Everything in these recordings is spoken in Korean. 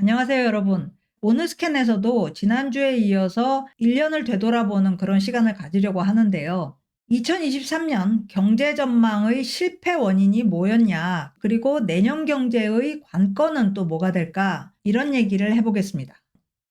안녕하세요, 여러분. 오늘 스캔에서도 지난주에 이어서 1년을 되돌아보는 그런 시간을 가지려고 하는데요. 2023년 경제 전망의 실패 원인이 뭐였냐, 그리고 내년 경제의 관건은 또 뭐가 될까, 이런 얘기를 해보겠습니다.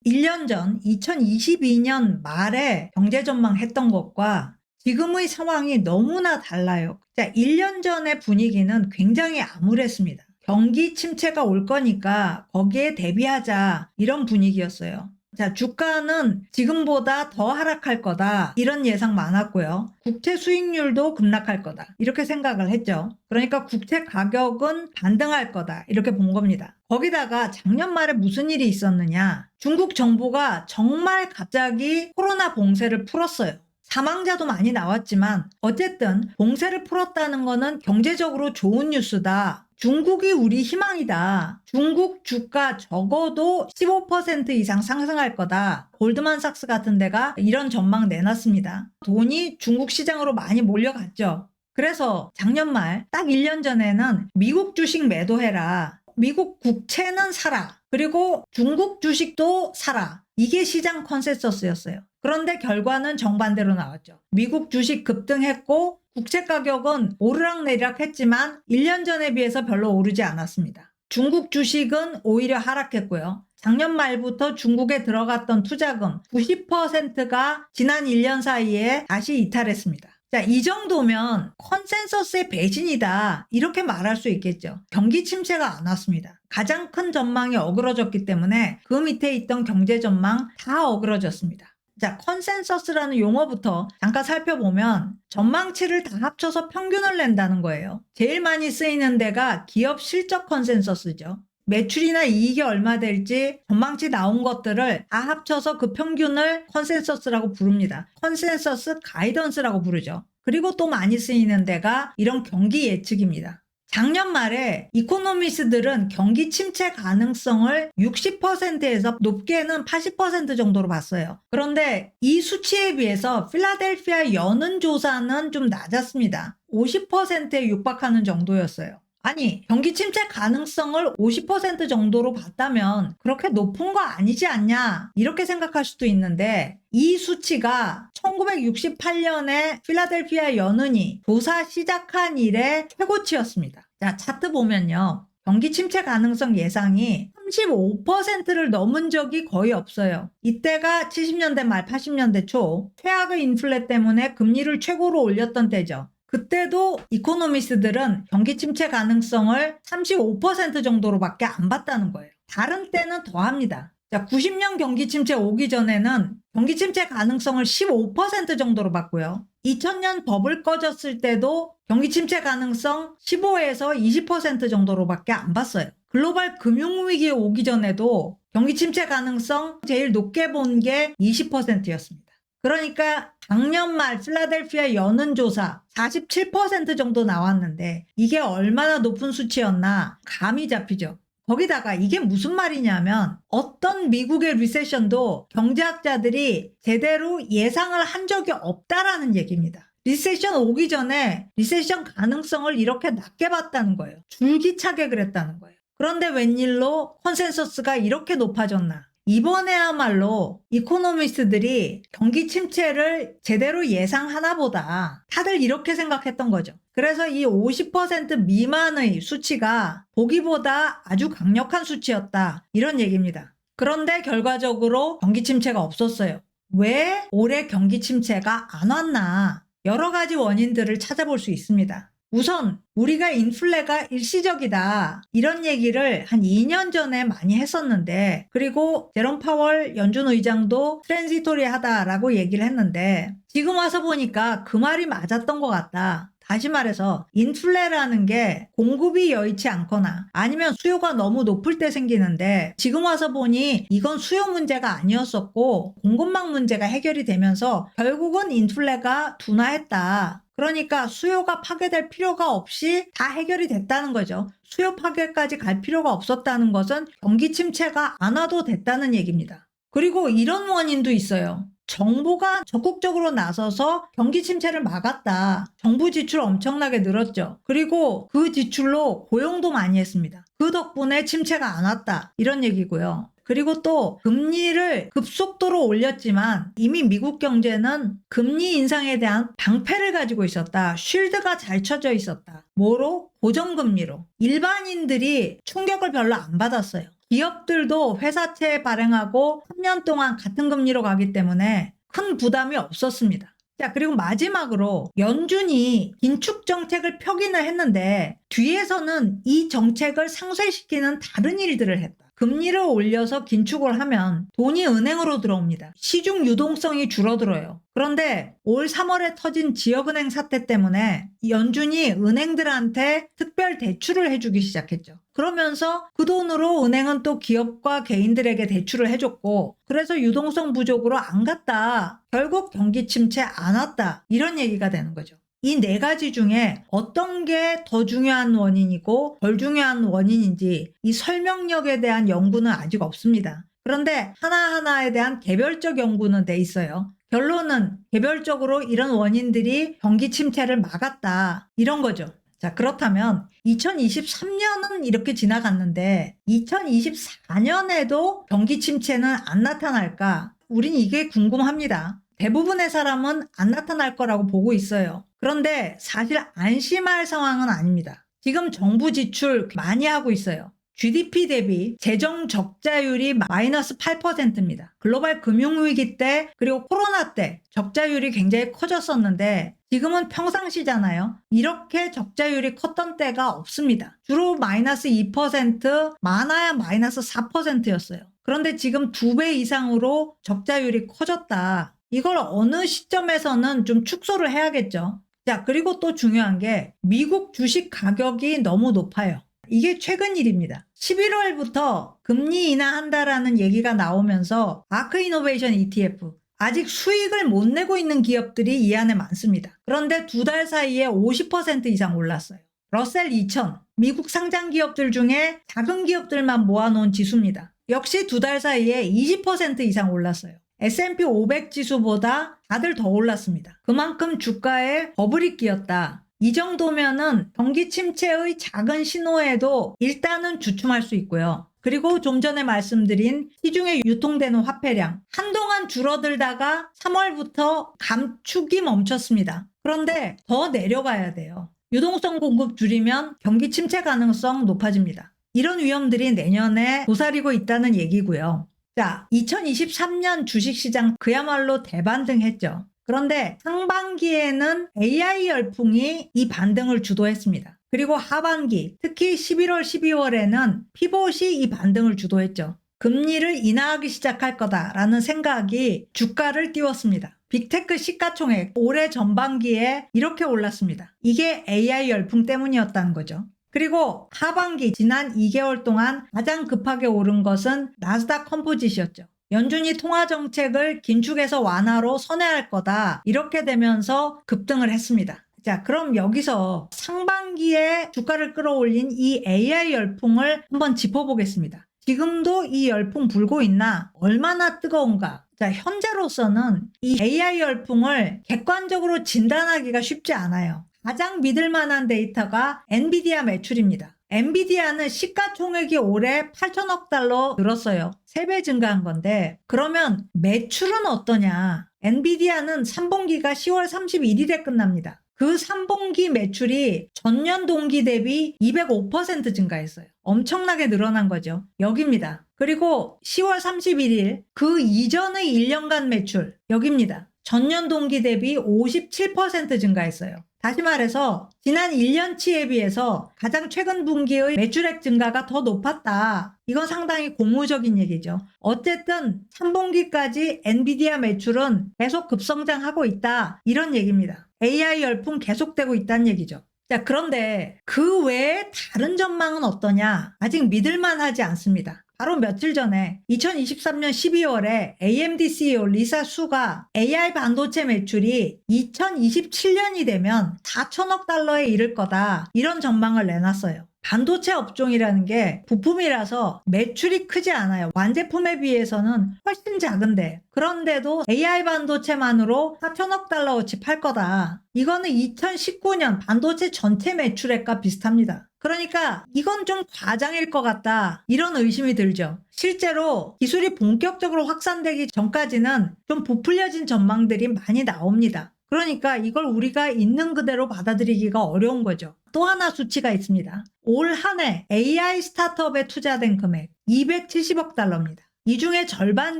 1년 전 2022년 말에 경제 전망했던 것과 지금의 상황이 너무나 달라요. 자, 1년 전의 분위기는 굉장히 암울했습니다. 경기 침체가 올 거니까 거기에 대비하자, 이런 분위기였어요. 자, 주가는 지금보다 더 하락할 거다, 이런 예상 많았고요. 국채 수익률도 급락할 거다, 이렇게 생각을 했죠. 그러니까 국채 가격은 반등할 거다, 이렇게 본 겁니다. 거기다가 작년 말에 무슨 일이 있었느냐, 중국 정부가 정말 갑자기 코로나 봉쇄를 풀었어요. 사망자도 많이 나왔지만 어쨌든 봉쇄를 풀었다는 거는 경제적으로 좋은 뉴스다. 중국이 우리 희망이다. 중국 주가 적어도 15% 이상 상승할 거다. 골드만삭스 같은 데가 이런 전망 내놨습니다. 돈이 중국 시장으로 많이 몰려갔죠. 그래서 작년 말 딱 1년 전에는 미국 주식 매도해라, 미국 국채는 사라, 그리고 중국 주식도 사라, 이게 시장 컨센서스였어요. 그런데 결과는 정반대로 나왔죠. 미국 주식 급등했고 국채 가격은 오르락내리락 했지만 1년 전에 비해서 별로 오르지 않았습니다. 중국 주식은 오히려 하락했고요. 작년 말부터 중국에 들어갔던 투자금 90%가 지난 1년 사이에 다시 이탈했습니다. 자, 이 정도면 컨센서스의 배신이다, 이렇게 말할 수 있겠죠. 경기 침체가 안 왔습니다. 가장 큰 전망이 어그러졌기 때문에 그 밑에 있던 경제 전망 다 어그러졌습니다. 자, 컨센서스라는 용어부터 잠깐 살펴보면 전망치를 다 합쳐서 평균을 낸다는 거예요. 제일 많이 쓰이는 데가 기업 실적 컨센서스죠. 매출이나 이익이 얼마 될지 전망치 나온 것들을 다 합쳐서 그 평균을 컨센서스라고 부릅니다. 컨센서스 가이던스라고 부르죠. 그리고 또 많이 쓰이는 데가 이런 경기 예측입니다. 작년 말에 이코노미스트들은 경기 침체 가능성을 60%에서 높게는 80% 정도로 봤어요. 그런데 이 수치에 비해서 필라델피아 여론조사는 좀 낮았습니다. 50%에 육박하는 정도였어요. 아니, 경기 침체 가능성을 50% 정도로 봤다면 그렇게 높은 거 아니지 않냐, 이렇게 생각할 수도 있는데 이 수치가 1968년에 필라델피아 연은이 조사 시작한 이래 최고치였습니다. 자, 차트 보면요, 경기 침체 가능성 예상이 35%를 넘은 적이 거의 없어요. 이때가 70년대 말 80년대 초 최악의 인플레 때문에 금리를 최고로 올렸던 때죠. 그때도 이코노미스트들은 경기 침체 가능성을 35% 정도로밖에 안 봤다는 거예요. 다른 때는 더 합니다. 자, 90년 경기 침체 오기 전에는 경기 침체 가능성을 15% 정도로 봤고요. 2000년 버블 꺼졌을 때도 경기 침체 가능성 15에서 20% 정도로밖에 안 봤어요. 글로벌 금융위기 오기 전에도 경기 침체 가능성 제일 높게 본 게 20%였습니다. 그러니까 작년 말 필라델피아 여론조사 47% 정도 나왔는데 이게 얼마나 높은 수치였나 감이 잡히죠. 거기다가 이게 무슨 말이냐면 어떤 미국의 리세션도 경제학자들이 제대로 예상을 한 적이 없다라는 얘기입니다. 리세션 오기 전에 리세션 가능성을 이렇게 낮게 봤다는 거예요. 줄기차게 그랬다는 거예요. 그런데 웬일로 컨센서스가 이렇게 높아졌나? 이번에야말로 이코노미스트들이 경기 침체를 제대로 예상하나 보다, 다들 이렇게 생각했던 거죠. 그래서 이 50% 미만의 수치가 보기보다 아주 강력한 수치였다, 이런 얘기입니다. 그런데 결과적으로 경기 침체가 없었어요. 왜 올해 경기 침체가 안 왔나? 여러 가지 원인들을 찾아볼 수 있습니다. 우선 우리가 인플레가 일시적이다, 이런 얘기를 한 2년 전에 많이 했었는데, 그리고 제롬 파월 연준 의장도 트랜지토리하다라고 얘기를 했는데 지금 와서 보니까 그 말이 맞았던 것 같다. 다시 말해서 인플레라는 게 공급이 여의치 않거나 아니면 수요가 너무 높을 때 생기는데 지금 와서 보니 이건 수요 문제가 아니었었고 공급망 문제가 해결이 되면서 결국은 인플레가 둔화했다. 그러니까 수요가 파괴될 필요가 없이 다 해결이 됐다는 거죠. 수요 파괴까지 갈 필요가 없었다는 것은 경기 침체가 안 와도 됐다는 얘기입니다. 그리고 이런 원인도 있어요. 정부가 적극적으로 나서서 경기 침체를 막았다. 정부 지출 엄청나게 늘었죠. 그리고 그 지출로 고용도 많이 했습니다. 그 덕분에 침체가 안 왔다. 이런 얘기고요. 그리고 또 금리를 급속도로 올렸지만 이미 미국 경제는 금리 인상에 대한 방패를 가지고 있었다. 쉴드가 잘 쳐져 있었다. 뭐로? 고정금리로. 일반인들이 충격을 별로 안 받았어요. 기업들도 회사채 발행하고 3년 동안 같은 금리로 가기 때문에 큰 부담이 없었습니다. 자, 그리고 마지막으로 연준이 긴축 정책을 펴기는 했는데 뒤에서는 이 정책을 상쇄시키는 다른 일들을 했다. 금리를 올려서 긴축을 하면 돈이 은행으로 들어옵니다. 시중 유동성이 줄어들어요. 그런데 올 3월에 터진 지역은행 사태 때문에 연준이 은행들한테 특별 대출을 해주기 시작했죠. 그러면서 그 돈으로 은행은 또 기업과 개인들에게 대출을 해줬고, 그래서 유동성 부족으로 안 갔다. 결국 경기 침체 안 왔다. 이런 얘기가 되는 거죠. 이 네 가지 중에 어떤 게 더 중요한 원인이고 덜 중요한 원인인지 이 설명력에 대한 연구는 아직 없습니다. 그런데 하나하나에 대한 개별적 연구는 돼 있어요. 결론은 개별적으로 이런 원인들이 경기 침체를 막았다. 이런 거죠. 자, 그렇다면 2023년은 이렇게 지나갔는데 2024년에도 경기 침체는 안 나타날까? 우린 이게 궁금합니다. 대부분의 사람은 안 나타날 거라고 보고 있어요. 그런데 사실 안심할 상황은 아닙니다. 지금 정부 지출 많이 하고 있어요. GDP 대비 재정 적자율이 마이너스 8%입니다. 글로벌 금융위기 때 그리고 코로나 때 적자율이 굉장히 커졌었는데 지금은 평상시잖아요. 이렇게 적자율이 컸던 때가 없습니다. 주로 마이너스 2%, 많아야 마이너스 4%였어요. 그런데 지금 2배 이상으로 적자율이 커졌다. 이걸 어느 시점에서는 좀 축소를 해야겠죠. 자, 그리고 또 중요한 게 미국 주식 가격이 너무 높아요. 이게 최근 일입니다. 11월부터 금리 인하한다라는 얘기가 나오면서 아크이노베이션 ETF, 아직 수익을 못 내고 있는 기업들이 이 안에 많습니다. 그런데 2달 사이에 50% 이상 올랐어요. 러셀 2000, 미국 상장 기업들 중에 작은 기업들만 모아놓은 지수입니다. 역시 2달 사이에 20% 이상 올랐어요. S&P 500 지수보다 다들 더 올랐습니다. 그만큼 주가에 버블이 끼었다. 이 정도면은 경기 침체의 작은 신호에도 일단은 주춤할 수 있고요. 그리고 좀 전에 말씀드린 시중에 유통되는 화폐량 한동안 줄어들다가 3월부터 감축이 멈췄습니다. 그런데 더 내려가야 돼요. 유동성 공급 줄이면 경기 침체 가능성 높아집니다. 이런 위험들이 내년에 도사리고 있다는 얘기고요. 자, 2023년 주식시장 그야말로 대반등했죠. 그런데 상반기에는 AI 열풍이 이 반등을 주도했습니다. 그리고 하반기, 특히 11월, 12월에는 피봇이 이 반등을 주도했죠. 금리를 인하하기 시작할 거다라는 생각이 주가를 띄웠습니다. 빅테크 시가총액 올해 전반기에 이렇게 올랐습니다. 이게 AI 열풍 때문이었다는 거죠. 그리고 하반기 지난 2개월 동안 가장 급하게 오른 것은 나스닥 컴포짓이었죠. 연준이 통화정책을 긴축해서 완화로 선회할 거다. 이렇게 되면서 급등을 했습니다. 자, 그럼 여기서 상반기에 주가를 끌어올린 이 AI 열풍을 한번 짚어보겠습니다. 지금도 이 열풍 불고 있나? 얼마나 뜨거운가? 자, 현재로서는 이 AI 열풍을 객관적으로 진단하기가 쉽지 않아요. 가장 믿을 만한 데이터가 엔비디아 매출입니다. 엔비디아는 시가총액이 올해 8천억 달러 늘었어요. 3배 증가한 건데 그러면 매출은 어떠냐? 엔비디아는 3분기가 10월 31일에 끝납니다. 그 3분기 매출이 전년 동기 대비 205% 증가했어요. 엄청나게 늘어난 거죠. 여기입니다. 그리고 10월 31일 그 이전의 1년간 매출 여기입니다. 전년 동기 대비 57% 증가했어요. 다시 말해서 지난 1년치에 비해서 가장 최근 분기의 매출액 증가가 더 높았다. 이건 상당히 고무적인 얘기죠. 어쨌든 3분기까지 엔비디아 매출은 계속 급성장하고 있다. 이런 얘기입니다. AI 열풍 계속되고 있다는 얘기죠. 자, 그런데 그 외에 다른 전망은 어떠냐? 아직 믿을만하지 않습니다. 바로 며칠 전에 2023년 12월에 AMD CEO 리사 수가 AI 반도체 매출이 2027년이 되면 4천억 달러에 이를 거다. 이런 전망을 내놨어요. 반도체 업종이라는 게 부품이라서 매출이 크지 않아요. 완제품에 비해서는 훨씬 작은데, 그런데도 AI 반도체만으로 4천억 달러어치 팔 거다. 이거는 2019년 반도체 전체 매출액과 비슷합니다. 그러니까 이건 좀 과장일 것 같다, 이런 의심이 들죠. 실제로 기술이 본격적으로 확산되기 전까지는 좀 부풀려진 전망들이 많이 나옵니다. 그러니까 이걸 우리가 있는 그대로 받아들이기가 어려운 거죠. 또 하나 수치가 있습니다. 올 한 해 AI 스타트업에 투자된 금액 270억 달러입니다. 이 중에 절반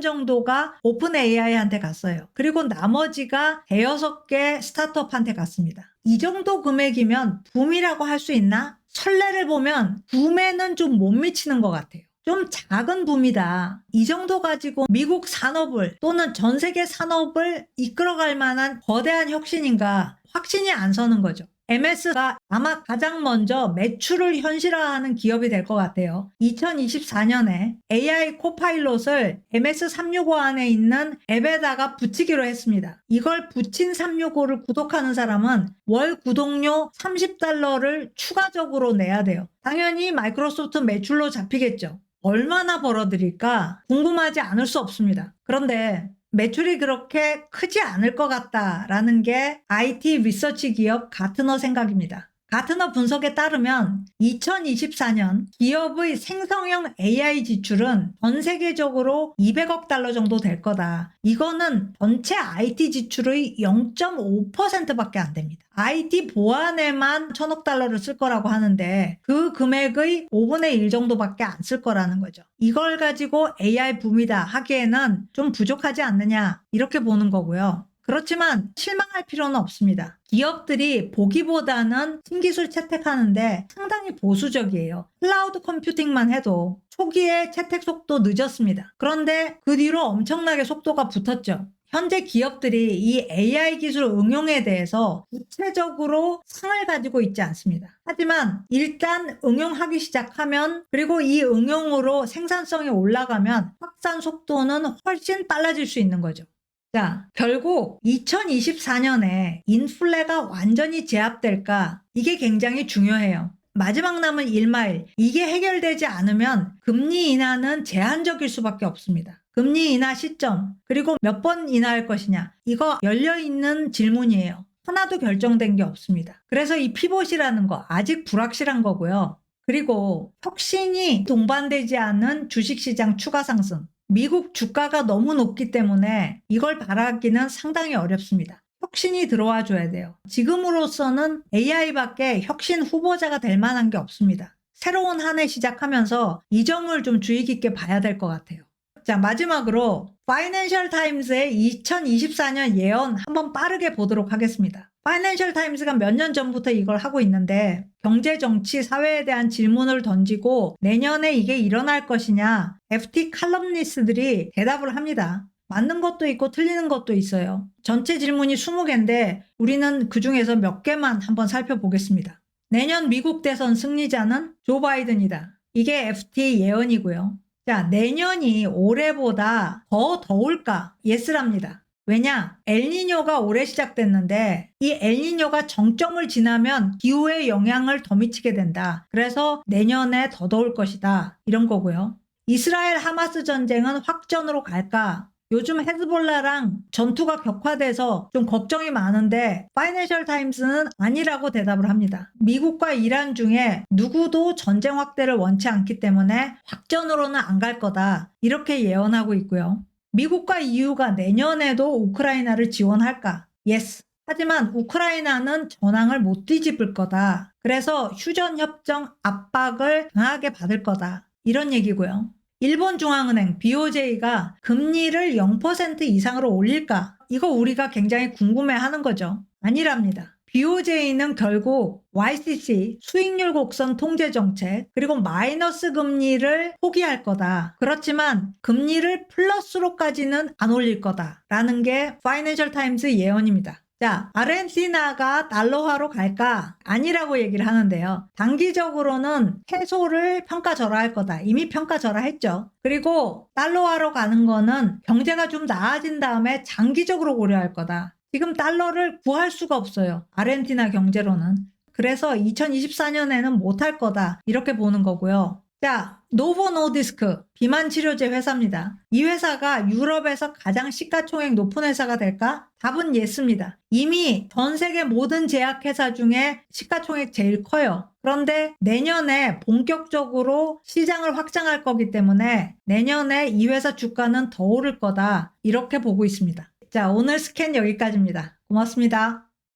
정도가 오픈 AI한테 갔어요. 그리고 나머지가 대여섯 개 스타트업한테 갔습니다. 이 정도 금액이면 붐이라고 할 수 있나? 선례를 보면 붐에는 좀 못 미치는 것 같아요. 좀 작은 붐이다. 이 정도 가지고 미국 산업을 또는 전 세계 산업을 이끌어갈 만한 거대한 혁신인가 확신이 안 서는 거죠. MS가 아마 가장 먼저 매출을 현실화하는 기업이 될 것 같아요. 2024년에 AI 코파일롯을 MS365 안에 있는 앱에다가 붙이기로 했습니다. 이걸 붙인 365를 구독하는 사람은 월 구독료 $30를 추가적으로 내야 돼요. 당연히 마이크로소프트 매출로 잡히겠죠. 얼마나 벌어들일까 궁금하지 않을 수 없습니다. 그런데 매출이 그렇게 크지 않을 것 같다라는 게 IT 리서치 기업 가트너 생각입니다. 가트너 분석에 따르면 2024년 기업의 생성형 AI 지출은 전 세계적으로 200억 달러 정도 될 거다. 이거는 전체 IT 지출의 0.5%밖에 안 됩니다. IT 보안에만 1000억 달러를 쓸 거라고 하는데 그 금액의 5분의 1 정도밖에 안 쓸 거라는 거죠. 이걸 가지고 AI 붐이다 하기에는 좀 부족하지 않느냐, 이렇게 보는 거고요. 그렇지만 실망할 필요는 없습니다. 기업들이 보기보다는 신기술 채택하는데 상당히 보수적이에요. 클라우드 컴퓨팅만 해도 초기에 채택 속도 늦었습니다. 그런데 그 뒤로 엄청나게 속도가 붙었죠. 현재 기업들이 이 AI 기술 응용에 대해서 구체적으로 상을 가지고 있지 않습니다. 하지만 일단 응용하기 시작하면, 그리고 이 응용으로 생산성이 올라가면 확산 속도는 훨씬 빨라질 수 있는 거죠. 자, 결국 2024년에 인플레가 완전히 제압될까? 이게 굉장히 중요해요. 마지막 남은 1마일, 이게 해결되지 않으면 금리 인하는 제한적일 수밖에 없습니다. 금리 인하 시점, 그리고 몇 번 인하할 것이냐, 이거 열려있는 질문이에요. 하나도 결정된 게 없습니다. 그래서 이 피봇이라는 거 아직 불확실한 거고요. 그리고 혁신이 동반되지 않은 주식시장 추가 상승, 미국 주가가 너무 높기 때문에 이걸 바라기는 상당히 어렵습니다. 혁신이 들어와 줘야 돼요. 지금으로서는 AI밖에 혁신 후보자가 될 만한 게 없습니다. 새로운 한 해 시작하면서 이 점을 좀 주의 깊게 봐야 될 것 같아요. 자, 마지막으로 파이낸셜 타임스의 2024년 예언 한번 빠르게 보도록 하겠습니다. 파이낸셜 타임스가 몇 년 전부터 이걸 하고 있는데 경제, 정치, 사회에 대한 질문을 던지고 내년에 이게 일어날 것이냐 FT 칼럼니스트들이 대답을 합니다. 맞는 것도 있고 틀리는 것도 있어요. 전체 질문이 20개인데 우리는 그 중에서 몇 개만 한번 살펴보겠습니다. 내년 미국 대선 승리자는 조 바이든이다. 이게 FT 예언이고요. 자, 내년이 올해보다 더 더울까? 예스랍니다. 왜냐? 엘니뇨가 올해 시작됐는데 이 엘니뇨가 정점을 지나면 기후에 영향을 더 미치게 된다. 그래서 내년에 더 더울 것이다. 이런 거고요. 이스라엘 하마스 전쟁은 확전으로 갈까? 요즘 헤즈볼라랑 전투가 격화돼서 좀 걱정이 많은데 파이낸셜 타임스는 아니라고 대답을 합니다. 미국과 이란 중에 누구도 전쟁 확대를 원치 않기 때문에 확전으로는 안 갈 거다. 이렇게 예언하고 있고요. 미국과 EU가 내년에도 우크라이나를 지원할까? 예스. 하지만 우크라이나는 전황을 못 뒤집을 거다. 그래서 휴전협정 압박을 강하게 받을 거다. 이런 얘기고요. 일본 중앙은행 BOJ가 금리를 0% 이상으로 올릴까? 이거 우리가 굉장히 궁금해하는 거죠. 아니랍니다. BOJ는 결국 YCC 수익률 곡선 통제 정책 그리고 마이너스 금리를 포기할 거다. 그렇지만 금리를 플러스로까지는 안 올릴 거다라는 게 파이낸셜 타임스 예언입니다. 자, 아르헨티나가 달러화로 갈까? 아니라고 얘기를 하는데요. 단기적으로는 페소를 평가절하할 거다. 이미 평가절하했죠. 그리고 달러화로 가는 거는 경제가 좀 나아진 다음에 장기적으로 고려할 거다. 지금 달러를 구할 수가 없어요. 아르헨티나 경제로는. 그래서 2024년에는 못할 거다. 이렇게 보는 거고요. 자, 노보 노디스크 비만 치료제 회사입니다. 이 회사가 유럽에서 가장 시가총액 높은 회사가 될까? 답은 예스입니다. 이미 전 세계 모든 제약회사 중에 시가총액 제일 커요. 그런데 내년에 본격적으로 시장을 확장할 거기 때문에 내년에 이 회사 주가는 더 오를 거다. 이렇게 보고 있습니다. 자, 오늘 스캔 여기까지입니다. 고맙습니다.